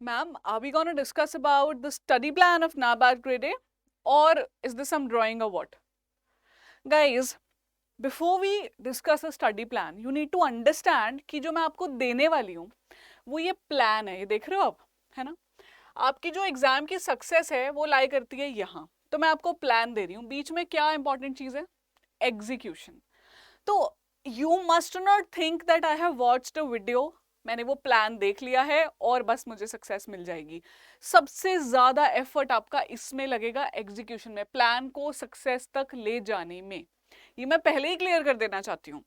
Ma'am, are we going to discuss about the study plan of NABARD grade A, or is this some drawing or what? Guys, before we discuss a study plan, you need to understand कि जो मैं आपको देने वाली हूँ वो ये plan है, ये देख रहे हो आप, है ना? आपकी जो एग्जाम की सक्सेस है वो लाई करती है यहाँ, तो मैं आपको प्लान दे रही हूँ। बीच में क्या इंपॉर्टेंट चीज है? एग्जीक्यूशन। तो you must not think that I have watched a video, मैंने वो प्लान देख लिया है और बस मुझे सक्सेस मिल जाएगी। सबसे ज्यादा एफर्ट आपका इसमें लगेगा, एग्जीक्यूशन में, प्लान को सक्सेस तक ले जाने में। ये मैं पहले ही क्लियर कर देना चाहती हूँ।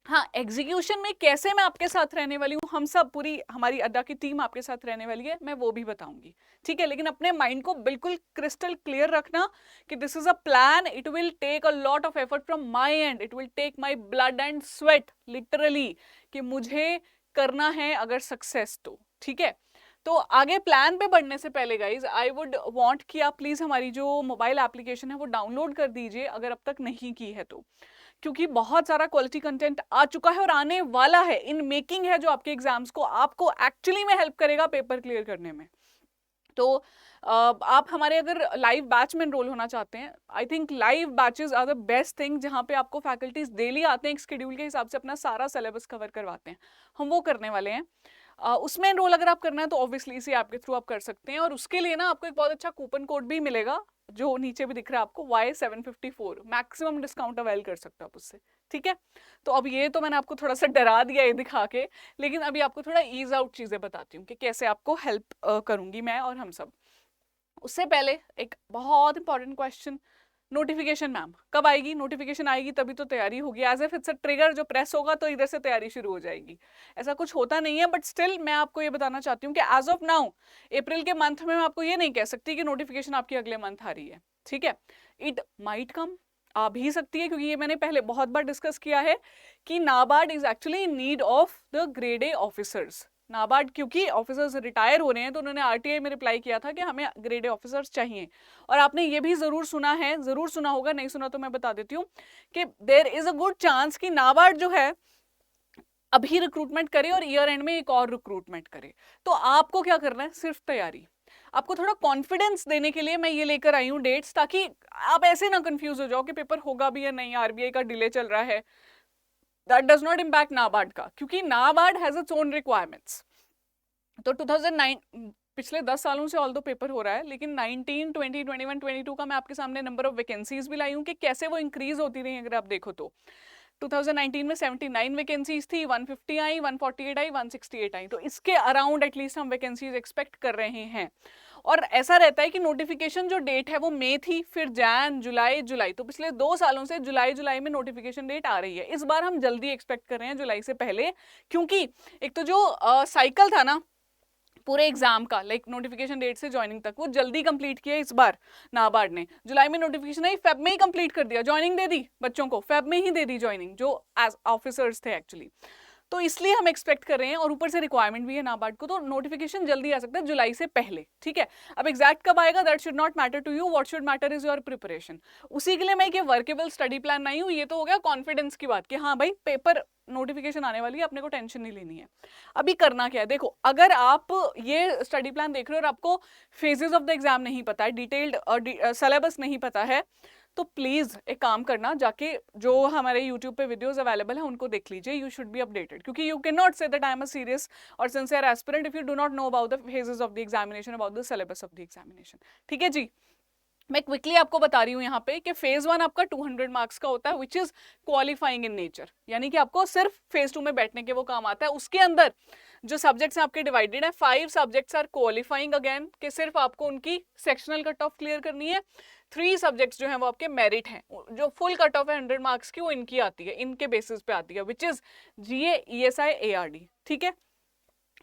हाँ, एग्जीक्यूशन में कैसे मैं आपके साथ रहने वाली हूँ, हम सब, पूरी हमारी अड्डा की टीम आपके साथ रहने वाली है, मैं वो भी बताऊंगी, ठीक है? लेकिन अपने माइंड को बिल्कुल क्रिस्टल क्लियर रखना कि this is a plan, it will take a lot of effort from my end, it will take my blood and sweat literally, कि मुझे करना है अगर सक्सेस तो, ठीक है? तो आगे प्लान पे बढ़ने से पहले गाइज आई वुड वांट कि आप प्लीज हमारी जो मोबाइल एप्लीकेशन है वो डाउनलोड कर दीजिए अगर अब तक नहीं की है तो, क्योंकि बहुत सारा क्वालिटी कंटेंट आ चुका है और आने वाला है, इन मेकिंग है, जो आपके एग्जाम्स को आपको एक्चुअली में हेल्प करेगा पेपर क्लियर करने में। तो आप हमारे अगर लाइव बैच में एनरोल होना चाहते हैं, I think live batches are the best thing, जहाँ पे आपको फैकल्टीज डेली आते हैं, एक शेड्यूल के हिसाब से अपना सारा सिलेबस कवर करवाते हैं, हम वो करने वाले हैं। उसमें एनरोल अगर आप करना है तो ऑब्वियसली इसे आपके थ्रू आप कर सकते हैं, और उसके लिए ना आपको एक बहुत अच्छा कूपन कोड भी मिलेगा जो नीचे भी दिख रहा है आपको, Y754, मैक्सिमम डिस्काउंट अवेल कर सकते हो आप उससे, ठीक है? तो अब ये तो मैंने आपको थोड़ा सा डरा दिया ये दिखा के, लेकिन अभी आपको थोड़ा ईज आउट चीजें बताती हूँ कि कैसे आपको हेल्प करूंगी मैं और हम सब। उससे पहले एक बहुत इंपॉर्टेंट क्वेश्चन, नोटिफिकेशन मैम कब आएगी? नोटिफिकेशन आएगी तभी तो तैयारी होगी, as if it's a trigger, जो प्रेस होगा तो इधर से तैयारी शुरू हो जाएगी। ऐसा कुछ होता नहीं है, बट स्टिल मैं आपको ये बताना चाहती हूँ कि एज ऑफ नाउ अप्रैल के मंथ में मैं आपको ये नहीं कह सकती कि नोटिफिकेशन आपकी अगले मंथ आ रही है, ठीक है? इट माइट कम, आ भी सकती है, क्योंकि ये मैंने पहले बहुत बार डिस्कस किया है कि NABARD is actually in need of the grade A officers. NABARD क्योंकि ऑफिसर्स रिटायर हो रहे हैं तो उन्होंने आरटीआई में रिप्लाई किया था कि हमें ग्रेड ए ऑफिसर्स चाहिए। और आपने ये भी जरूर सुना है, जरूर सुना होगा, नहीं सुना तो मैं बता देती हूँ कि there is a good chance कि नाबार्ड जो है अभी रिक्रूटमेंट करे और ईयर एंड में एक और रिक्रूटमेंट करे। तो आपको क्या करना है? सिर्फ तैयारी। आपको थोड़ा कॉन्फिडेंस देने के लिए मैं ये लेकर आई हूँ डेट्स, ताकि आप ऐसे ना कंफ्यूज हो जाओ कि पेपर होगा भी या नहीं, आरबीआई का डिले चल रहा है। That does not impact NABARD का, क्योंकि NABARD has its own requirements. तो 2009 पिछले 10 सालों से ऑल दो पेपर हो रहा है, लेकिन 19, 20, 21, 22 का मैं आपके सामने नंबर ऑफ वैकेंसीज भी लाई हूँ कि कैसे वो इंक्रीज होती रही अगर आप देखो तो। 2019 में 79 वैकेंसीज थी, 150 आई, 148 आई, 168 आई, तो इसके अराउंड एटलीस्ट हम वैकेंसीज एक्सपेक्ट कर रहे हैं। और ऐसा रहता है कि नोटिफिकेशन जो डेट है वो मई थी, फिर जैन, जुलाई, जुलाई, तो पिछले 2 सालों से जुलाई जुलाई में नोटिफिकेशन डेट आ रही है। इस बार हम जल्दी एक्सपेक्ट कर रहे हैं, जुलाई से पहले, क्योंकि एक तो जो साइकिल था ना पूरे एग्जाम का, लाइक नोटिफिकेशन डेट से ज्वाइनिंग तक, वो जल्दी कंप्लीट किया इस बार नाबार्ड ने। जुलाई में नोटिफिकेशन आई, फेब में ही कंप्लीट कर दिया, ज्वाइनिंग दे दी बच्चों को, फेब में ही दे दी ज्वाइनिंग, जो एज ऑफिसर्स थे एक्चुअली। तो इसलिए हम एक्सपेक्ट कर रहे हैं, और ऊपर से रिक्वायरमेंट भी है नाबार्ड को, तो नोटिफिकेशन जल्दी आ सकता है जुलाई से पहले, ठीक है? अब एग्जैक्ट कब आएगा that should not matter to you, what should matter is your preparation. उसी के लिए मैं ये वर्केबल स्टडी प्लान नहीं हूँ, ये तो हो गया कॉन्फिडेंस की बात कि हाँ भाई पेपर नोटिफिकेशन आने वाली है, अपने को टेंशन नहीं लेनी है। अभी करना क्या है देखो, अगर आप ये स्टडी प्लान देख रहे हो और आपको फेजेस ऑफ द एग्जाम नहीं पता है, डिटेल्ड सिलेबस नहीं पता है, तो प्लीज एक काम करना, जाके जो हमारे यूट्यूब पे वीडियोस अवेलेबल है उनको देख लीजिए, यू शुड बी अपडेटेड, क्योंकि you can not say that I am a serious और sincere aspirant if you do not know about the phases of the examination, about the syllabus of the examination, ठीक है जी? मैं quickly आपको बता रही हूँ यहाँ पे कि फेज 1 आपका 200 मार्क्स का होता है, which is qualifying in nature, यानी कि आपको सिर्फ फेज 2 में बैठने के वो काम आता है। उसके अंदर जो सब्जेक्ट्स हैं आपके डिवाइडेड है, 5 सब्जेक्ट्स आर क्वालिफाइंग अगेन, कि सिर्फ आपको उनकी सेक्शनल कट ऑफ क्लियर करनी है। 3 सब्जेक्ट्स जो हैं वो आपके मेरिट हैं, जो फुल कट ऑफ है 100 मार्क्स की, वो इनकी आती है, इनके बेसिस पे आती है, which is GA, ESI, ARD, ठीक है?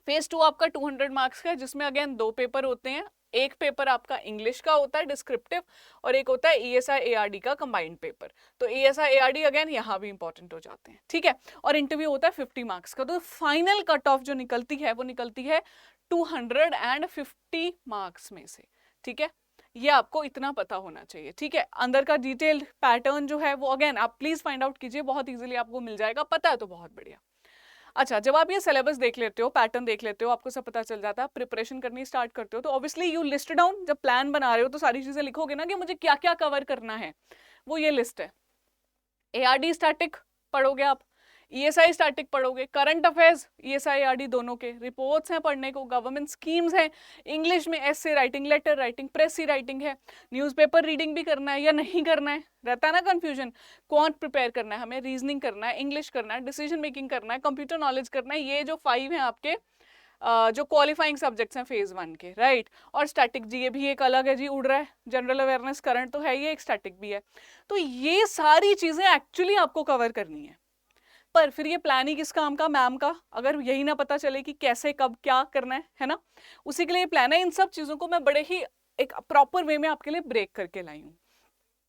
फेज 2 आपका 200 मार्क्स का है, जिसमें अगेन 2 पेपर होते हैं। एक पेपर आपका इंग्लिश का होता है डिस्क्रिप्टिव, और एक होता है ईएसआई एआरडी का कंबाइंड पेपर। तो ईएसआई एआरडी अगेन यहाँ भी इंपॉर्टेंट हो जाते हैं, ठीक है? और इंटरव्यू होता है 50 मार्क्स का। तो फाइनल कट ऑफ जो निकलती है वो निकलती है 250 मार्क्स में से, ठीक है? ये आपको इतना पता होना चाहिए, ठीक है? अंदर का डिटेल्ड पैटर्न जो है वो अगेन आप प्लीज फाइंड आउट कीजिए, बहुत इजीली आपको मिल जाएगा, पता है तो बहुत बढ़िया। अच्छा, जब आप ये सिलेबस देख लेते हो, पैटर्न देख लेते हो, आपको सब पता चल जाता है, प्रिपरेशन करनी स्टार्ट करते हो, तो ऑब्वियसली यू लिस्ट डाउन, जब प्लान बना रहे हो तो सारी चीजें लिखोगे ना कि मुझे क्या क्या कवर करना है, वो ये लिस्ट है। एआरडी स्टैटिक पढ़ोगे आप, ईएसआई स्टैटिक पढ़ोगे, करंट अफेयर्स ईएसआई एआरडी दोनों के, रिपोर्ट्स हैं पढ़ने को, गवर्नमेंट स्कीम्स हैं, इंग्लिश में essay writing, letter writing, press writing है, न्यूज़पेपर रीडिंग भी करना है या नहीं करना है, रहता है ना कंफ्यूजन, कौन प्रिपेयर करना है हमें, रीजनिंग करना है, इंग्लिश करना है, डिसीजन मेकिंग करना है, कंप्यूटर नॉलेज करना है, ये जो 5 हैं आपके जो क्वालिफाइंग सब्जेक्ट्स हैं फेज 1 के, राइट। और स्टैटिक जीए भी एक अलग है जी, उड़ रहा है, जनरल अवेयरनेस करंट तो है ही, एक स्टैटिक भी है। तो ये सारी चीजें एक्चुअली आपको कवर करनी है, पर फिर ये प्लान ही किस काम का, मैम का, अगर यही ना पता चले कि कैसे कब क्या करना है ना, उसी के लिए प्लान है। इन सब चीजों को मैं बड़े ही एक प्रॉपर वे में आपके लिए ब्रेक करके लाई हूँ।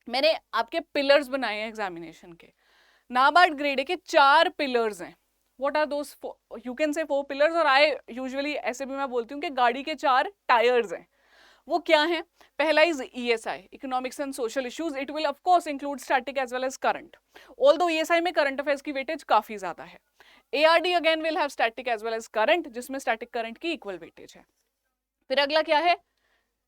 मैंने आपके पिलर्स बनाए हैं एग्जामिनेशन के, नाबार्ड ग्रेड के 4 पिलर्स हैं। What are those four? You can say 4 pillars, और I usually ऐसे भी मैं बोलती हूँ कि गाड़ी के 4 टायर्स हैं। वो क्या है? पहला is ESI, economics and social issues, it will of course include static as well as current, although ESI में करंट अफेयर्स की वेटेज काफी ज्यादा है। ARD again will have static as well as current, जिसमें स्टैटिक करंट की equal weightage है। फिर अगला क्या है,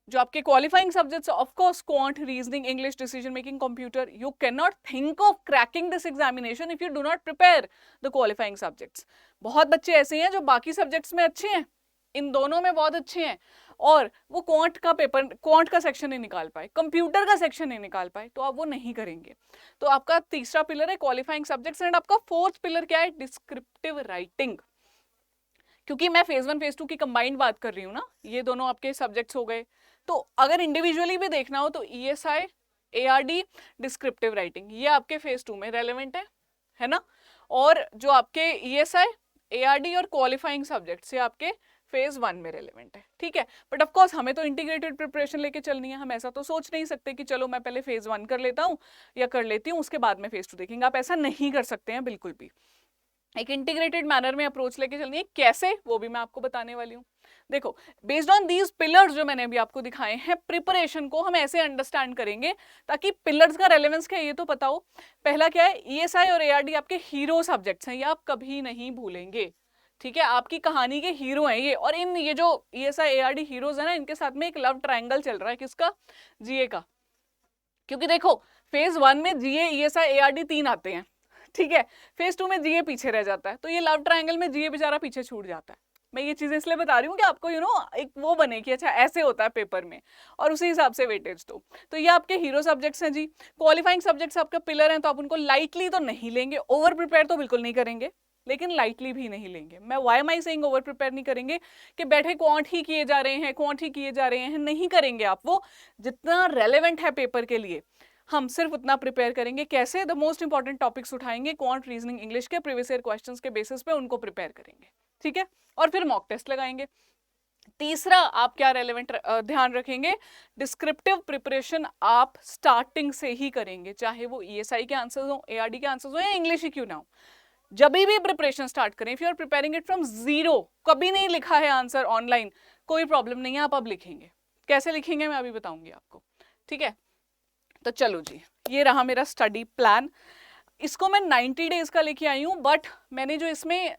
जो आपके qualifying subjects, of course quant, reasoning, English, decision making, computer. You can not think of cracking this examination if you do not prepare the qualifying subjects. बहुत बच्चे ऐसे हैं जो बाकी सब्जेक्ट्स में अच्छे हैं, इन दोनों में बहुत अच्छे हैं, और वो क्वांट का पेपर, क्वांट का सेक्शन नहीं निकाल पाए, कंप्यूटर का सेक्शन नहीं निकाल पाए, तो आप वो नहीं करेंगे। तो आपका तीसरा पिलर है क्वालिफाइंग सब्जेक्ट्स, एंड आपका फोर्थ पिलर क्या है, डिस्क्रिप्टिव राइटिंग। क्योंकि मैं फेज 1 फेज 2 की कंबाइंड बात कर रही हूँ ना, ये दोनों आपके सब्जेक्ट्स हो गए, तो अगर इंडिविजुअली भी देखना हो तो ESI, ARD, डिस्क्रिप्टिव राइटिंग, ये आपके फेज 2 में रेलेवेंट है ना, और जो आपके ESI, ARD और क्वालिफाइंग सब्जेक्ट्स ये आपके फेज 1 में रेलेवेंट है, ठीक है। बट ऑफ कोर्स हमें तो इंटीग्रेटेड प्रिपरेशन लेके चलनी है, हम ऐसा तो सोच नहीं सकते कि चलो मैं पहले फेज 1 कर लेता हूँ या कर लेती हूँ, उसके बाद में फेज 2 देखेंगे, आप ऐसा नहीं कर सकते हैं बिल्कुल भी। एक इंटीग्रेटेड मैनर में अप्रोच लेके चलनी है, कैसे वो भी मैं आपको बताने वाली हूँ। देखो, बेस्ड ऑन दीज पिलर्स जो मैंने अभी आपको दिखाए हैं, प्रिपरेशन को हम ऐसे अंडरस्टैंड करेंगे ताकि पिलर्स का रेलेवेंस क्या है ये तो पता हो। पहला क्या है, ESI और ARD आपके हीरो सब्जेक्ट्स हैं, ये आप कभी नहीं भूलेंगे, ठीक है, आपकी कहानी के हीरो हैं ये। और इन ये जो ESI ARD हीरोज है ना, इनके साथ में एक लव ट्रायंगल चल रहा है, किसका, GA का। क्योंकि देखो फेज 1 में GA, ESI, ARD 3 आते हैं, ठीक है, फेज 2 में GA पीछे रह जाता है, तो ये लव ट्रायंगल में GA बेचारा पीछे छूट जाता है। मैं ये चीजें इसलिए बता रही हूँ कि आपको एक वो बने कि अच्छा ऐसे होता है पेपर में, और उसी हिसाब से वेटेज दो। तो ये आपके हीरो सब्जेक्ट्स हैं जी। क्वालिफाइंग सब्जेक्ट्स आपका पिलर हैं, तो आप उनको लाइटली तो नहीं लेंगे, ओवर प्रिपेयर तो बिल्कुल नहीं करेंगे, लेकिन लाइटली भी नहीं लेंगे। मैं why am I saying over prepare नहीं करेंगे कि बैठे क्वांट ही किए जा रहे हैं, क्वांट ही किए जा रहे हैं, नहीं करेंगे आप। वो जितना रेलेवेंट है पेपर के लिए हम सिर्फ उतना प्रिपेयर करेंगे। कैसे, द मोस्ट इंपॉर्टेंट टॉपिक्स उठाएंगे, क्वांट, रीजनिंग, इंग्लिश के प्रीवियस ईयर क्वेश्चंस के बेसिस पे उनको प्रिपेयर करेंगे, ठीक है, और फिर मॉक टेस्ट लगाएंगे। तीसरा आप क्या रेलेवेंट ध्यान रखेंगे, डिस्क्रिप्टिव प्रिपरेशन आप स्टार्टिंग से ही करेंगे, चाहे वो ESI के आंसर्स हो, ARD के आंसर्स हो, या इंग्लिश ही क्यों ना हो। जब भी प्रिपरेशन स्टार्ट करें, if you are preparing it from zero, कभी नहीं लिखा है आंसर ऑनलाइन, कोई प्रॉब्लम नहीं है, आप अब लिखेंगे। कैसे लिखेंगे मैं अभी बताऊंगी आपको, ठीक है। तो चलो जी, ये रहा मेरा स्टडी प्लान। इसको मैं 90 डेज का लेके आई हूँ, बट मैंने जो इसमें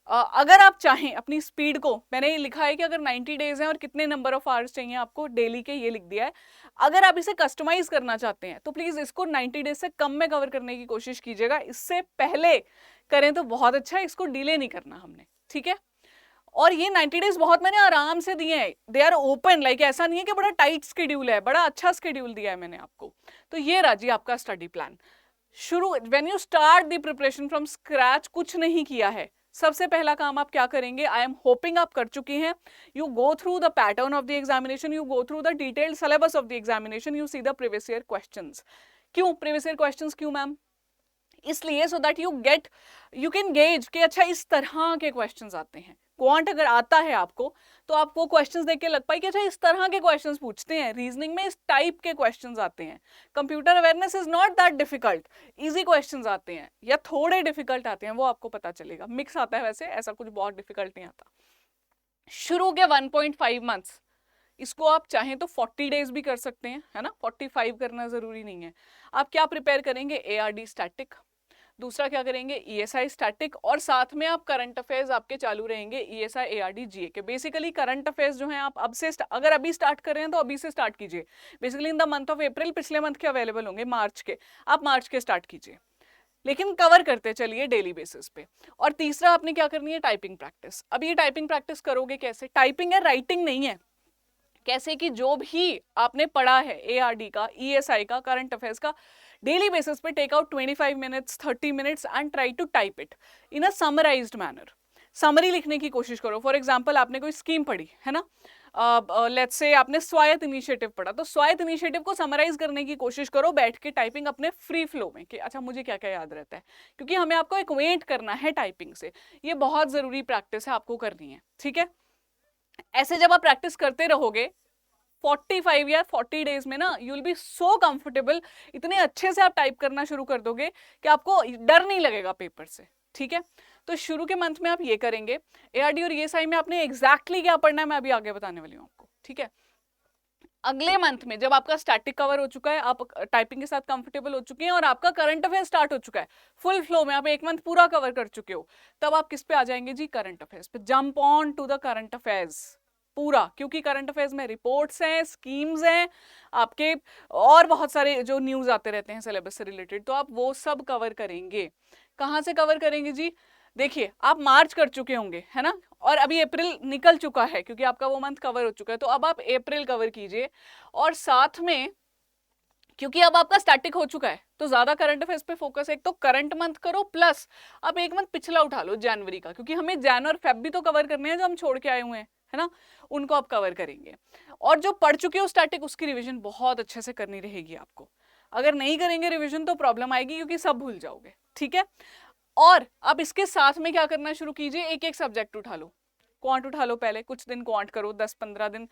अगर आप चाहें अपनी स्पीड को, मैंने लिखा है कि अगर 90 डेज हैं और कितने नंबर ऑफ आवर्स चाहिए आपको डेली के, ये लिख दिया है। अगर आप इसे कस्टमाइज करना चाहते हैं तो प्लीज इसको 90 डेज से कम में कवर करने की कोशिश कीजिएगा, इससे पहले करें तो बहुत अच्छा है, इसको डिले नहीं करना हमने, ठीक है। और ये 90 डेज बहुत मैंने आराम से दिए हैं, दे आर ओपन, लाइक ऐसा नहीं है कि बड़ा टाइट स्केड्यूल है, बड़ा अच्छा स्केड्यूल दिया है मैंने आपको। तो ये राजी आपका स्टडी प्लान। शुरू, when you start the preparation from scratch, कुछ नहीं किया है, सबसे पहला काम आप क्या करेंगे, आई एम होपिंग आप कर चुके हैं, you go through the pattern of the examination, you go through the detailed syllabus of the examination, you see the previous year questions. क्यों प्रीवियस ईयर क्वेश्चंस, क्यों मैम, इसलिए so that you can gauge कि अच्छा इस तरह के questions आते हैं। क्वांट अगर आता है आपको तो आप वो क्वेश्चंस देख के लग पाए कि अच्छा इस तरह के क्वेश्चंस पूछते हैं, रीजनिंग में इस टाइप के क्वेश्चंस आते हैं, computer awareness is not that difficult, easy questions आते हैं या थोड़े डिफिकल्ट आते हैं, वो आपको पता चलेगा। मिक्स आता है वैसे, ऐसा कुछ बहुत डिफिकल्ट नहीं आता। शुरू के 1.5 मंथ्स, इसको आप चाहें तो 40 डेज भी कर सकते हैं, है ना, 45 करना जरूरी नहीं है। आप क्या प्रिपेयर करेंगे, ARD स्टैटिक, दूसरा क्या करेंगे ESI स्टैटिक, और साथ में आप करंट अफेयर्स आपके चालू रहेंगे ESI ARD GA के। बेसिकली करंट अफेयर्स जो हैं आप अब से अगर अभी स्टार्ट कर रहे हैं तो अभी से स्टार्ट कीजिए। Basically in the month of April पिछले मंथ के अवेलेबल होंगे मार्च के, आप मार्च के स्टार्ट कीजिए, लेकिन कवर करते चलिए डेली बेसिस पे। और तीसरा आपने क्या करनी है टाइपिंग प्रैक्टिस। अब ये टाइपिंग प्रैक्टिस करोगे कैसे, टाइपिंग है राइटिंग नहीं है। कैसे कि जो भी आपने पढ़ा है ARD का ESI का करंट अफेयर्स का डेली बेसिस पे take out 25 minutes 30 minutes and try to type it in a summarized manner. Summary लिखने की कोशिश करो। फॉर एग्जांपल आपने कोई स्कीम पढ़ी है ना, लेट्स से आपने स्वायत्त इनिशिएटिव पढ़ा, तो स्वायत्त इनिशिएटिव को समराइज करने की कोशिश करो बैठ के टाइपिंग अपने फ्री फ्लो में कि अच्छा मुझे क्या क्या याद रहता है, क्योंकि हमें आपको इक्वेट करना है टाइपिंग से। ये बहुत जरूरी प्रैक्टिस है, आपको करनी है, ठीक है। ऐसे जब आप प्रैक्टिस करते रहोगे 45 या 40 डेज में ना you will be so comfortable, इतने अच्छे से आप टाइप करना शुरू कर दोगे कि आपको डर नहीं लगेगा पेपर से, ठीक है। तो शुरू के मंथ में आप ये करेंगे। ARD और ESI में आपने एग्जैक्टली क्या पढ़ना है मैं अभी आगे बताने वाली हूँ आपको, ठीक है। अगले मंथ में जब आपका स्टैटिक कवर हो चुका है, आप टाइपिंग के साथ कंफर्टेबल हो चुके हैं और आपका करंट अफेयर स्टार्ट हो चुका है फुल फ्लो में, आप एक मंथ पूरा कवर कर चुके हो, तब आप किस पे आ जाएंगे जी, करंट अफेयर्स पे। Jump on to the current affairs पूरा, क्योंकि करंट अफेयर्स में रिपोर्ट्स हैं, स्कीम्स हैं आपके, और बहुत सारे जो न्यूज आते रहते हैं सिलेबस से रिलेटेड, तो आप वो सब कवर करेंगे। कहाँ से कवर करेंगे जी, देखिए आप मार्च कर चुके होंगे है ना, और अभी अप्रैल निकल चुका है क्योंकि आपका वो मंथ कवर हो चुका है, तो अब आप अप्रैल कवर कीजिए। और साथ में क्योंकि अब आपका स्टैटिक हो चुका है तो ज्यादा करंट अफेयर्स पे फोकस है, एक तो करंट मंथ करो, प्लस आप एक मंथ पिछला उठा लो जनवरी का, क्योंकि हमें जैन और फेब भी तो कवर करने हैं जो हम छोड़ के आए हुए हैं है ना, उनको आप कवर करेंगे। और जो पढ़ चुके हो स्टैटिक उसकी रिविजन बहुत अच्छे से करनी रहेगी आपको। अगर नहीं करेंगे रिविजन तो प्रॉब्लम आएगी क्योंकि सब भूल जाओगे, ठीक है। और अब इसके साथ में क्या करना शुरू कीजिए, एक एक सब्जेक्ट उठा लो। क्वांट उठा लो, पहले कुछ दिन क्वांट करो, 10-15 दिन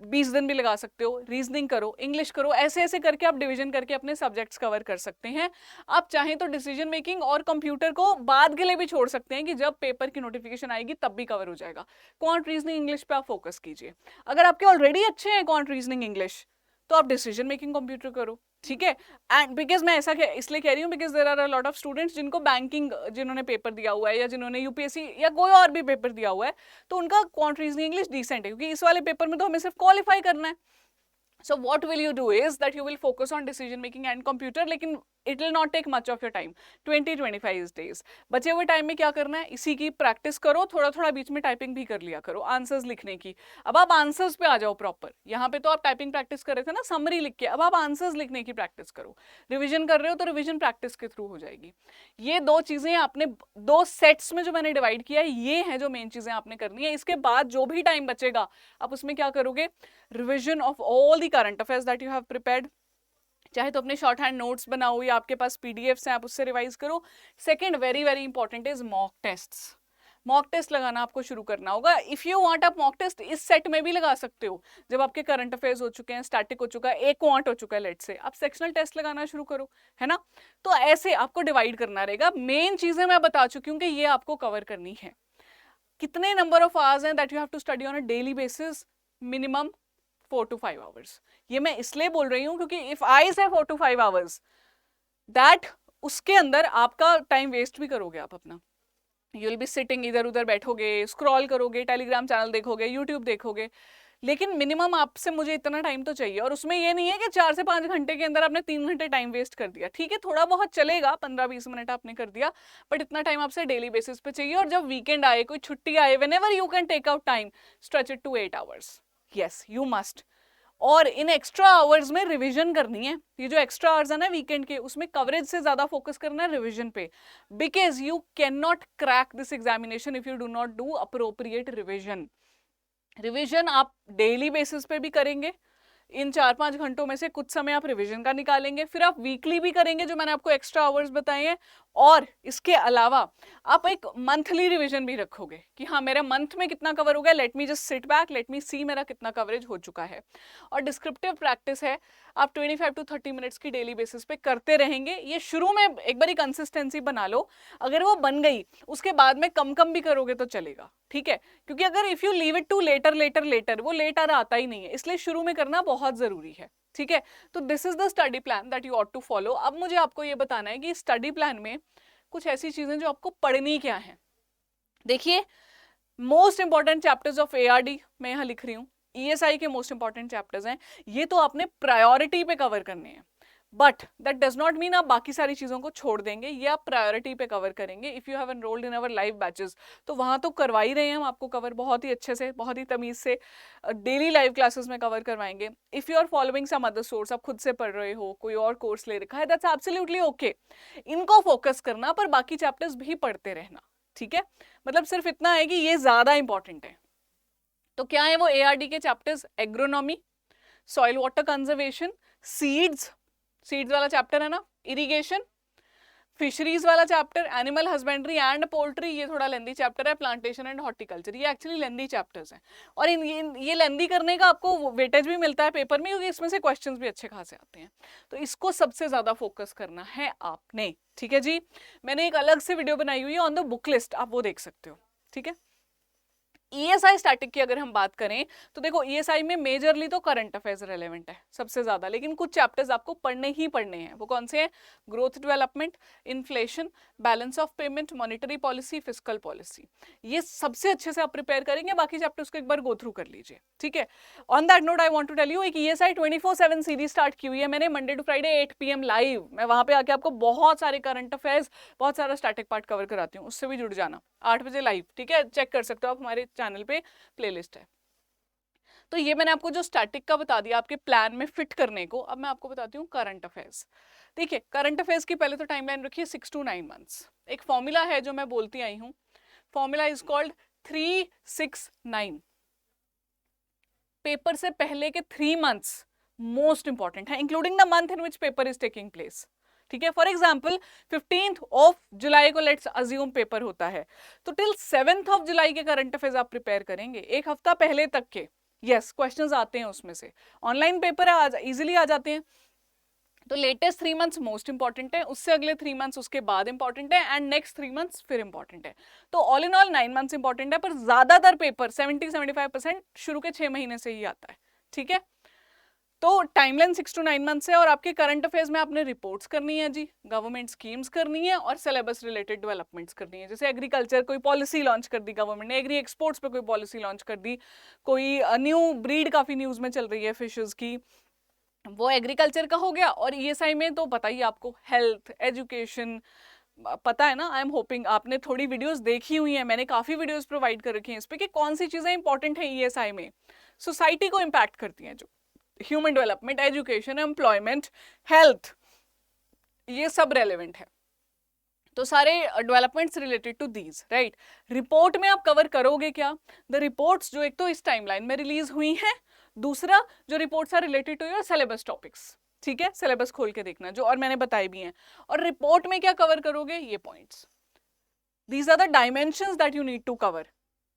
20 दिन भी लगा सकते हो, रीजनिंग करो, इंग्लिश करो, ऐसे ऐसे करके आप डिवीजन करके अपने सब्जेक्ट्स कवर कर सकते हैं। आप चाहें तो डिसीजन मेकिंग और कंप्यूटर को बाद के लिए भी छोड़ सकते हैं कि जब पेपर की नोटिफिकेशन आएगी तब भी कवर हो जाएगा। क्वांट रीजनिंग इंग्लिश पे आप फोकस कीजिए। अगर आपके ऑलरेडी अच्छे हैं क्वांट रीजनिंग इंग्लिश तो आप डिसीजन मेकिंग कंप्यूटर करो, ठीक है। एंड बिकॉज मैं ऐसा इसलिए कह रही हूँ because there are a lot of students जिनको बैंकिंग, जिन्होंने पेपर दिया हुआ है या जिन्होंने UPSC या कोई और भी पेपर दिया हुआ है, तो उनका क्वांट रीजनिंग इंग्लिश डिसेंट है, क्योंकि इस वाले पेपर में तो हमें सिर्फ क्वालिफाई करना है। So what will you do is that you will focus on decision making and computer, लेकिन it will not take much of your time, 20-25 days। बचे हुए टाइम में क्या करना है, इसी की प्रैक्टिस करो, थोड़ा थोड़ा बीच में टाइपिंग भी कर लिया करो, आंसर्स लिखने की। अब आप आंसर्स पे आ जाओ प्रॉपर, यहाँ पे तो आप टाइपिंग प्रैक्टिस कर रहे थे ना समरी लिख के, अब आप आंसर्स लिखने की प्रैक्टिस करो। रिविजन कर रहे हो तो रिविजन प्रैक्टिस के थ्रू हो जाएगी। ये दो चीजें आपने दो सेट्स में जो मैंने डिवाइड किया है, ये है जो मेन चीजें आपने करनी है। इसके बाद जो भी टाइम बचेगा आप उसमें क्या करोगे, revision of all the current affairs that you have prepared. चाहे तो अपने शॉर्ट हैंड नोट्स बनाओ या आपके पास PDFs हैं आप उससे रिवाइज करो। Second very very important is mock tests. Mock test लगाना आपको शुरू करना होगा। इफ यू वांट आप मॉक टेस्ट इस सेट में भी लगा सकते हो, जब आपके करंट अफेयर्स हो चुके हैं, स्टैटिक हो चुका है, एक क्वांट हो चुका है, लेट से आप सेक्शनल टेस्ट लगाना शुरू करो, है ना। तो ऐसे आपको डिवाइड करना रहेगा। मेन चीजें मैं बता चुकी हूँ कि ये आपको कवर करनी है। कितने नंबर ऑफ आवर्स हैं that you have to study on a daily basis, minimum 4 to 5 hours. ये मैं इसलिए बोल रही हूँ क्योंकि इफ आई से 4 to 5 आवर्स दैट, उसके अंदर आपका टाइम वेस्ट भी करोगे आप अपना। यू विल बी सिटिंग, इधर उधर बैठोगे, स्क्रॉल करोगे, टेलीग्राम चैनल देखोगे, यूट्यूब देखोगे, लेकिन मिनिमम आपसे मुझे इतना टाइम तो चाहिए। और उसमें ये नहीं है कि 4 से 5 घंटे के अंदर आपने 3 घंटे टाइम वेस्ट कर दिया, ठीक है, थोड़ा बहुत चलेगा, 15-20 मिनट आपने कर दिया, बट इतना टाइम आपसे डेली बेसिस पे चाहिए। और जब वीकेंड आए, कोई छुट्टी आए, whenever you can take out time, stretch it to 8 hours, yes you must. और इन एक्स्ट्रा आवर्स में रिवीजन करनी है। ये जो एक्स्ट्रा आवर्स है ना वीकेंड के, उसमें कवरेज से ज्यादा फोकस करना है रिवीजन पे, because you can not crack this examination if you do not do appropriate revision. Revision आप डेली बेसिस पे भी करेंगे, इन 4-5 घंटों में से कुछ समय आप रिवीजन का निकालेंगे, फिर आप वीकली भी करेंगे जो मैंने आपको एक्स्ट्रा आवर्स बताए हैं, और इसके अलावा आप एक मंथली रिवीजन भी रखोगे कि हाँ मेरा मंथ में कितना कवर हो गया, let me just sit back, let me see मेरा कितना कवरेज हो चुका है। और डिस्क्रिप्टिव प्रैक्टिस है, आप 25 to 30 मिनट्स की डेली बेसिस पे करते रहेंगे। ये शुरू में एक बारी कंसिस्टेंसी बना लो, अगर वो बन गई उसके बाद में कम कम भी करोगे तो चलेगा, ठीक है। क्योंकि अगर if you leave it to later later later, वो लेटर आता ही नहीं है, इसलिए शुरू में करना बहुत जरूरी है, ठीक है। तो this is the study plan that you ought to follow. अब मुझे आपको ये बताना है कि स्टडी प्लान में कुछ ऐसी चीजें जो आपको पढ़नी क्या है। देखिए, most important chapters of ARD मैं यहाँ लिख रही हूँ, ईएसआई के मोस्ट इंपॉर्टेंट चैप्टर्स हैं, ये तो आपने प्रायोरिटी पे कवर करने हैं, but that does not mean आप बाकी सारी चीजों को छोड़ देंगे, ये आप प्रायोरिटी पे कवर करेंगे। If you have enrolled in our live batches, तो वहां तो करवा ही रहे हैं हम आपको कवर बहुत ही अच्छे से, बहुत ही तमीज से, डेली लाइव क्लासेस में कवर करवाएंगे। If you are following some other source, आप खुद से पढ़ रहे हो, कोई और कोर्स ले रखा है, दैट्स एब्सोल्युटली ओके, इनको फोकस करना, पर बाकी चैप्टर्स भी पढ़ते रहना, ठीक है। मतलब सिर्फ इतना है कि ये ज्यादा इंपॉर्टेंट है। तो क्या है वो एआरडी के chapters? Agronomy, soil water conservation, seeds, seeds वाला चैप्टर है ना, इरिगेशन, फिशरीज वाला chapter, animal husbandry and poultry, ये थोड़ा लेंदी चैप्टर है, प्लांटेशन एंड हॉर्टिकल्चर, ये एक्चुअली लेंदी चैप्टर्स हैं, और ये लेंदी करने का आपको वेटेज भी मिलता है पेपर में, क्योंकि इसमें से क्वेश्चंस भी अच्छे खासे आते हैं। तो इसको सबसे ज्यादा फोकस करना है आपने, ठीक है जी। मैंने एक अलग से वीडियो बनाई हुई है ऑन द बुक लिस्ट, आप वो देख सकते हो, ठीक है। ईएसआई स्टैटिक की अगर हम बात करें तो देखो, ईएसआई में मेजरली तो करंट अफेयर्स रेलेवेंट है सबसे ज्यादा, लेकिन कुछ चैप्टर्स आपको पढ़ने ही पढ़ने हैं। वो कौन से हैं? Growth development, inflation, balance of payment, monetary policy, fiscal policy, ये सबसे अच्छे से आप प्रिपेयर करेंगे। बाकी चैप्टर्स को एक बार गो थ्रू कर लीजिए, ठीक है। On that note I want to tell you, एक ईएसआई 24/7 सीरीज स्टार्ट की हुई है मैंने, Monday to Friday 8 PM live. मैं वहां पे आके आपको बहुत सारे करंट अफेयर्स, बहुत सारा स्टैटिक पार्ट कवर कराती हूँ, उससे भी जुड़ जाना, 8 बजे लाइव, ठीक है। चेक कर सकते हो आप, हमारे चैनल पे प्लेलिस्ट है। तो ये मैंने आपको जो स्टैटिक का बता दिया आपके प्लान में फिट करने को, अब मैं आपको बताती हूँ करंट अफेयर्स। देखिए, करंट अफेयर्स की पहले तो टाइमलाइन रखिए 6 to 9 मंथ्स। एक फॉर्मूला है जो मैं बोलती आई हूँ, फॉर्मूला इज कॉल्ड 369। पेपर से पहले के 3 मंथ्स मोस्ट इंपॉर्टेंट है, including the month in which paper is taking place, ठीक है। फॉर एग्जाम्पल 15 जुलाई को लेट्स अज्यूम पेपर होता है, तो टिल 7 जुलाई के करंट अफेयर्स आप प्रिपेयर करेंगे, एक हफ्ता पहले तक के। यस, क्वेश्चंस आते हैं उसमें से, ऑनलाइन पेपर है, इजीली आ जाते हैं। तो लेटेस्ट 3 मंथ्स मोस्ट इंपॉर्टेंट है, उससे अगले 3 मंथ्स उसके बाद इंपॉर्टेंट है, एंड नेक्स्ट 3 मंथ्स फिर इंपॉर्टेंट है। तो all in all 9 months important है, पर ज्यादातर पेपर 70-75% शुरू के 6 महीने से ही आता है, ठीक है। तो टाइमलाइन 6 to 9 मंथ्स है, और आपके करंट अफेयर्स में आपने रिपोर्ट्स करनी है जी, गवर्नमेंट स्कीम्स करनी है, और सिलेबस रिलेटेड डेवलपमेंट्स करनी है। जैसे एग्रीकल्चर कोई पॉलिसी लॉन्च कर दी गवर्नमेंट ने, एग्री एक्सपोर्ट्स पे कोई पॉलिसी लॉन्च कर दी, कोई न्यू ब्रीड काफी न्यूज में चल रही है फिशेस की, वो एग्रीकल्चर का हो गया। और ईएसआई में तो पता ही आपको, हेल्थ, एजुकेशन, पता है ना। आई एम होपिंग आपने थोड़ी वीडियोस देखी हुई हैं, मैंने काफी वीडियोस प्रोवाइड कर रखी हैं इस पे कि कौन सी चीजें इंपॉर्टेंट है ईएसआई में, सोसाइटी को इम्पैक्ट करती हैं, जो human development, education, employment, health, ये सब रेलेवेंट है। तो सारे developments related to these, right. Report में आप कवर करोगे क्या? द रिपोर्ट्स जो एक तो इस टाइमलाइन में रिलीज हुई हैं, दूसरा जो reports are related to your syllabus topics, ठीक है। सिलेबस खोल के देखना जो, और मैंने बताई भी हैं। और रिपोर्ट में क्या कवर करोगे? ये points, these are the dimensions that you need to cover.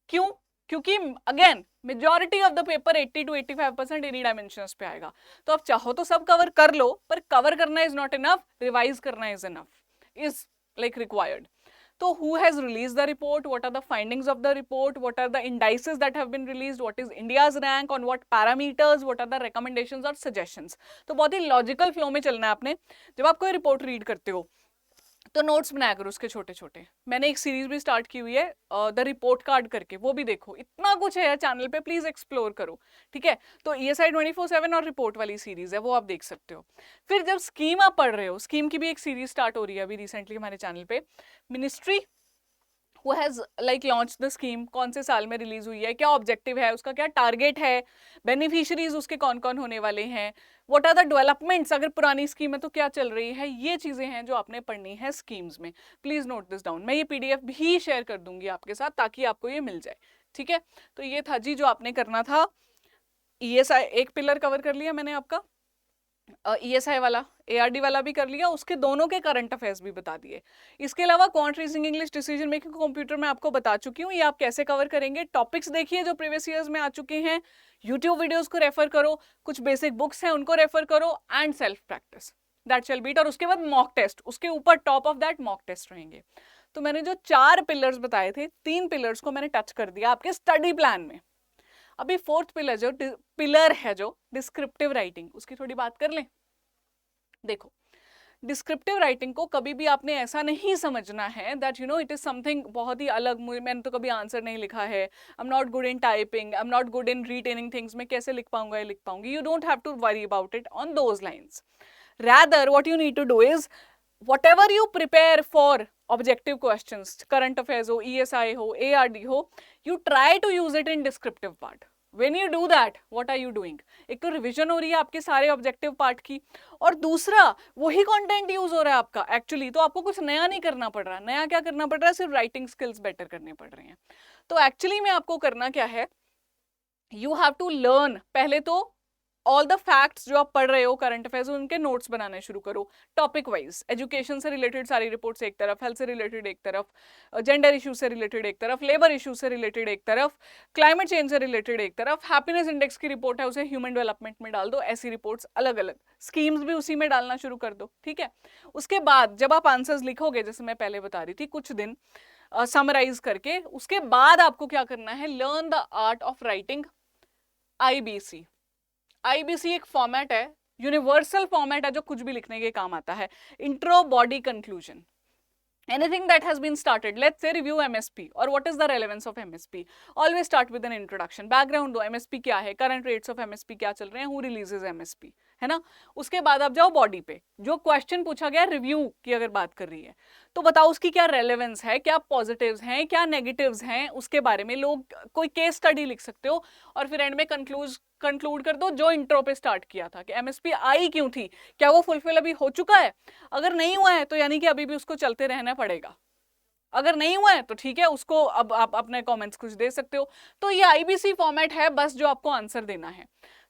क्यों? क्योंकि again majority of the paper 80 to 85% इन्हीं डायमेंशंस पे आएगा। तो आप चाहो तो सब कवर कर लो, पर कवर करना इज नॉट इनफ, रिवाइज करना is enough, is like required. So who has released the report? What are the findings of the report? What are the indices that have been released? What is India's rank? On what parameters? What are the recommendations or suggestions? तो बहुत ही logical flow में चलना है आपने। जब आप कोई report read करते हो तो नोट्स बनाया करो उसके छोटे छोटे। मैंने एक सीरीज भी स्टार्ट की हुई है द रिपोर्ट कार्ड करके, वो भी देखो, इतना कुछ है चैनल पे, प्लीज एक्सप्लोर करो, ठीक है। तो ईएसआई 24/7 और रिपोर्ट वाली सीरीज है, वो आप देख सकते हो। फिर जब स्कीम आप पढ़ रहे हो, स्कीम की भी एक सीरीज स्टार्ट हो रही है अभी रिसेंटली हमारे चैनल पे, ministry who has like launched the scheme, कौन से साल में रिलीज हुई है, क्या ऑब्जेक्टिव है उसका, क्या टारगेट है, बेनिफिशियरीज उसके कौन कौन होने वाले हैं, व्हाट आर द डेवलपमेंट्स, अगर पुरानी स्कीम है तो क्या चल रही है, ये चीजें हैं जो आपने पढ़नी है स्कीम्स में। प्लीज नोट दिस डाउन, मैं ये पीडीएफ भी शेयर कर दूंगी आपके साथ ताकि आपको ये मिल जाए, ठीक है। तो ये था जी जो आपने करना था। ईएसआई एक पिलर कवर कर लिया मैंने आपका, ईएसआई वाला, एआरडी वाला भी कर लिया, उसके दोनों के करंट अफेयर्स भी बता दिए। इसके अलावा quant reasoning, English, decision making, computer में आपको बता चुकी हूँ ये आप कैसे कवर करेंगे। टॉपिक्स देखिए जो प्रीवियस ईयर्स में आ चुके हैं, यूट्यूब वीडियोस को रेफर करो, कुछ बेसिक बुक्स हैं उनको रेफर करो, and self practice, that shall beat. और उसके बाद मॉक टेस्ट, उसके ऊपर top of that mock test रहेंगे। तो मैंने जो 4 पिलर्स बताए थे, 3 पिलर्स को मैंने टच कर दिया आपके स्टडी प्लान में। अभी 4th पिलर है जो डिस्क्रिप्टिव राइटिंग, उसकी थोड़ी बात कर लें। देखो, डिस्क्रिप्टिव राइटिंग को कभी भी आपने ऐसा नहीं समझना है दैट इट इज समथिंग बहुत ही अलग, मैंने तो कभी आंसर नहीं लिखा है, I am not good in typing, I am not good in retaining things, मैं कैसे लिख पाऊंगा या लिख पाऊंगी. You don't have to worry about it on those lines. Rather, what you need to do is whatever you prepare for objective questions, current affairs ho, ESI ho, ARD ho, you try to use it in descriptive part. When you do that, what are you doing? एक तो revision हो रही है आपके सारे objective part की, और दूसरा वही कंटेंट यूज हो रहा है आपका एक्चुअली, तो आपको कुछ नया नहीं करना पड़ रहा. नया क्या करना पड़ रहा है? सिर्फ राइटिंग स्किल्स बेटर करने पड़ रहे हैं. तो एक्चुअली में आपको करना क्या है, यू हैव टू लर्न पहले तो ऑल द फैक्ट्स जो आप पढ़ रहे हो करंट अफेयर्स, उनके नोट्स बनाने शुरू करो टॉपिक वाइज. एजुकेशन से रिलेटेड सारी रिपोर्ट्स एक तरफ, हेल्थ से रिलेटेड एक तरफ, जेंडर इशू से रिलेटेड एक तरफ, लेबर इशू से रिलेटेड एक तरफ, क्लाइमेट चेंज से रिलेटेड एक तरफ, हैप्पीनेस इंडेक्स की रिपोर्ट है उसे ह्यूमन डेवलपमेंट में डाल दो. ऐसी रिपोर्ट्स अलग अलग, स्कीम्स भी उसी में डालना शुरू कर दो. ठीक है. उसके बाद जब आप आंसर्स लिखोगे, जैसे मैं पहले बता रही थी, कुछ दिन समराइज करके, उसके बाद आपको क्या करना है, learn the art of writing IBC. IBC एक फॉर्मेट है, यूनिवर्सल फॉर्मेट है जो कुछ भी लिखने के काम आता है. Intro, body, conclusion. Anything that has been started, let's say review MSP or what is the relevance of MSP. Always start with an introduction. Background दो, MSP क्या है, current rates of MSP क्या चल रहे हैं, who releases MSP, है ना. उसके बाद आप जाओ बॉडी पे, जो क्वेश्चन पूछा गया रिव्यू की अगर बात कर रही है, तो बताओ उसकी क्या रेलेवेंस है, क्या पॉजिटिव्स हैं, क्या नेगेटिव्स हैं, उसके बारे में लोग कोई केस स्टडी लिख सकते हो. और फिर एंड में कंक्लूड कर दो जो इंट्रो पे स्टार्ट किया था कि MSP आई क्यों थी, क्या वो फुलफिल अभी हो चुका है. अगर नहीं हुआ है तो यानी कि अभी भी उसको चलते रहना पड़ेगा. अगर नहीं हुआ है तो ठीक है, उसको अब आप अपने कमेंट्स कुछ दे सकते हो. तो ये IBC फॉर्मेट है बस, जो आपको आंसर देना है.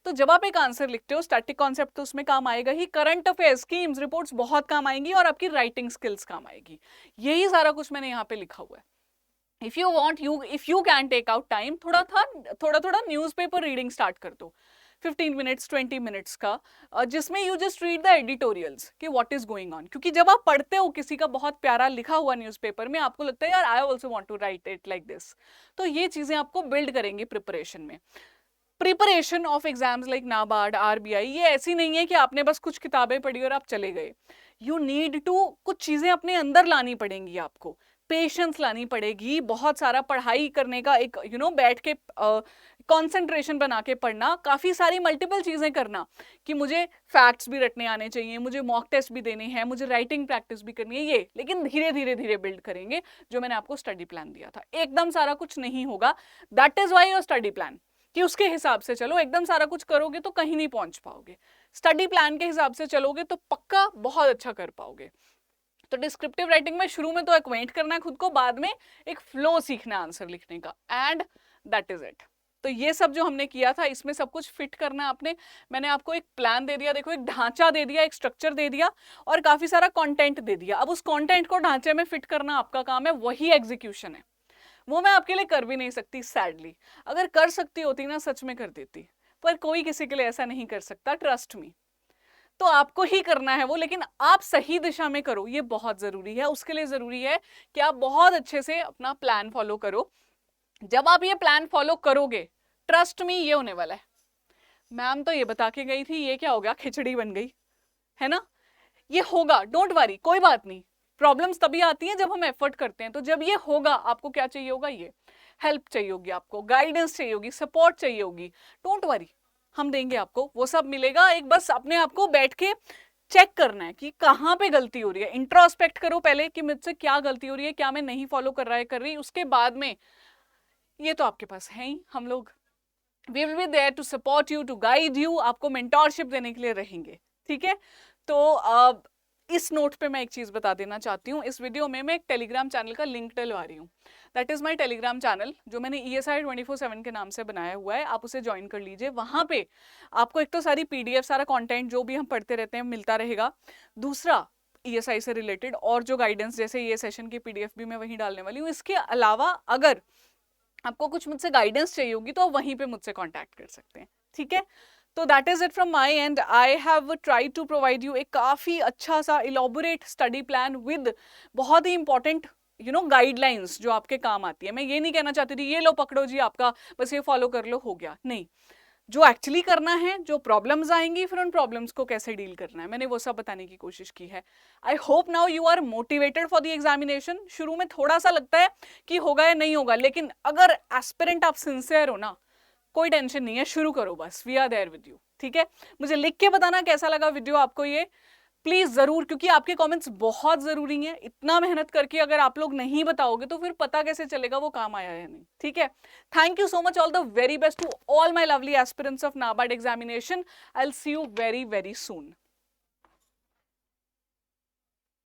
तो जब आप एक आंसर लिखते हो, स्टैटिक कॉन्सेप्ट तो उसमें काम आएगा ही, करंट अफेयर्स, स्कीम्स, रिपोर्ट्स बहुत काम आएंगी, और आपकी राइटिंग स्किल्स काम आएगी. यही सारा कुछ मैंने यहाँ पे लिखा हुआ है. If you can take out time, थोड़ा न्यूज़पेपर रीडिंग स्टार्ट कर दो, 15 मिनट्स 20 मिनट्स का, जिसमें you just read the editorials कि व्हाट इज गोइंग ऑन. क्योंकि जब आप पढ़ते हो किसी का बहुत प्यारा लिखा हुआ न्यूज़पेपर में, आपको लगता है यार I also want to write it like this. तो ये चीजें आपको बिल्ड करेंगी प्रिपरेशन में. Preparation of exams like NABARD, RBI, ये ऐसी नहीं है कि आपने बस कुछ किताबें पढ़ी और आप चले गए. यू नीड टू कुछ चीजें अपने अंदर लानी पड़ेंगी आपको, पेशेंस लानी पड़ेगी, बहुत सारा पढ़ाई करने का एक बैठ के कंसंट्रेशन बना के पढ़ना, काफी सारी मल्टीपल चीजें करना कि मुझे फैक्ट्स भी रटने आने चाहिए, मुझे मॉक टेस्ट भी देने हैं, मुझे राइटिंग प्रैक्टिस भी करनी है. ये लेकिन धीरे धीरे बिल्ड करेंगे, जो मैंने आपको स्टडी प्लान दिया था. एकदम सारा कुछ नहीं होगा. That is why your study plan, कि उसके हिसाब से चलो. एकदम सारा कुछ करोगे तो कहीं नहीं पहुंच पाओगे. स्टडी प्लान के हिसाब से चलोगे तो पक्का बहुत अच्छा कर पाओगे. तो डिस्क्रिप्टिव राइटिंग में शुरू में तो एक्वेंट करना है खुद को, बाद में एक फ्लो सीखना है आंसर लिखने का, एंड दैट इज इट. तो ये सब जो हमने किया था, इसमें सब कुछ फिट करना है आपने. मैंने आपको एक प्लान दे दिया, देखो एक ढांचा दे दिया, एक स्ट्रक्चर दे दिया, और काफी सारा कंटेंट दे दिया. अब उस कंटेंट को ढांचे में फिट करना आपका काम है, वही एग्जीक्यूशन है. वो मैं आपके लिए कर भी नहीं सकती सैडली. अगर कर सकती होती ना, सच में कर देती, पर कोई किसी के लिए ऐसा नहीं कर सकता, ट्रस्ट मी. तो आपको ही करना है वो, लेकिन आप सही दिशा में करो, ये बहुत जरूरी है. उसके लिए जरूरी है कि आप बहुत अच्छे से अपना प्लान फॉलो करो. जब आप ये प्लान फॉलो करोगे, ट्रस्ट मी, ये होने वाला है. मैम तो ये बता के गई थी, ये क्या हो गया, खिचड़ी बन गई, है ना. ये होगा, डोंट वरी, कोई बात नहीं. प्रॉब्लम्स तभी आती हैं जब हम एफर्ट करते हैं. तो जब ये होगा, आपको क्या चाहिए होगा, ये हेल्प चाहिए होगी, आपको गाइडेंस चाहिए होगी, सपोर्ट चाहिए होगी. डोंट वरी, हम देंगे आपको, वो सब मिलेगा. एक बस अपने आप को बैठ के चेक करना है कि कहाँ पे गलती हो रही है. इंट्रोस्पेक्ट करो पहले कि मुझसे क्या गलती हो रही है, क्या मैं नहीं फॉलो कर रही. उसके बाद में ये तो आपके पास है ही, हम लोग we will be there to support you, to guide you, आपको मेंटोरशिप देने के लिए रहेंगे. ठीक है. तो इस नोट पे मैं एक चीज बता देना चाहती हूँ. इस वीडियो में मैं एक टेलीग्राम चैनल का लिंक डलवा रही हूँ. That is my Telegram channel, जो मैंने ESI 24/7 के नाम से बनाया हुआ है. आप उसे ज्वाइन कर लीजिए. वहां पे आपको एक तो सारी PDF, सारा कंटेंट जो भी हम पढ़ते रहते हैं मिलता रहेगा. दूसरा, ESI से रिलेटेड और जो गाइडेंस, जैसे ये सेशन की PDF भी मैं वहीं डालने वाली हूँ. इसके अलावा अगर आपको कुछ मुझसे गाइडेंस चाहिए होगी तो वहीं पे मुझसे कांटेक्ट कर सकते हैं. ठीक है. तो that is it from my end. I have tried to provide you एक काफी अच्छा सा इलॉबोरेट स्टडी प्लान विद बहुत ही इंपॉर्टेंट गाइडलाइंस जो आपके काम आती है. मैं ये नहीं कहना चाहती थी ये लो पकड़ो जी आपका, बस ये फॉलो कर लो हो गया, नहीं. जो एक्चुअली करना है, जो प्रॉब्लम्स आएंगी फिर उन प्रॉब्लम्स को कैसे डील करना है, मैंने वो सब बताने की कोशिश की है। I hope now you are motivated for the examination. शुरू में थोड़ा सा लगता है कि होगा या नहीं होगा, लेकिन अगर एस्पिरेंट आप सिंसियर हो ना, कोई टेंशन नहीं है, शुरू करो बस, we are there with you. ठीक है, मुझे लिख के बताना कैसा लगा वीडियो आपको ये, प्लीज जरूर, क्योंकि आपके कमेंट्स बहुत जरूरी हैं। इतना मेहनत करके अगर आप लोग नहीं बताओगे तो फिर पता कैसे चलेगा वो काम आया या नहीं। ठीक है, thank you so much, all the very best to all my lovely aspirants of NABARD examination. I will see you very very soon.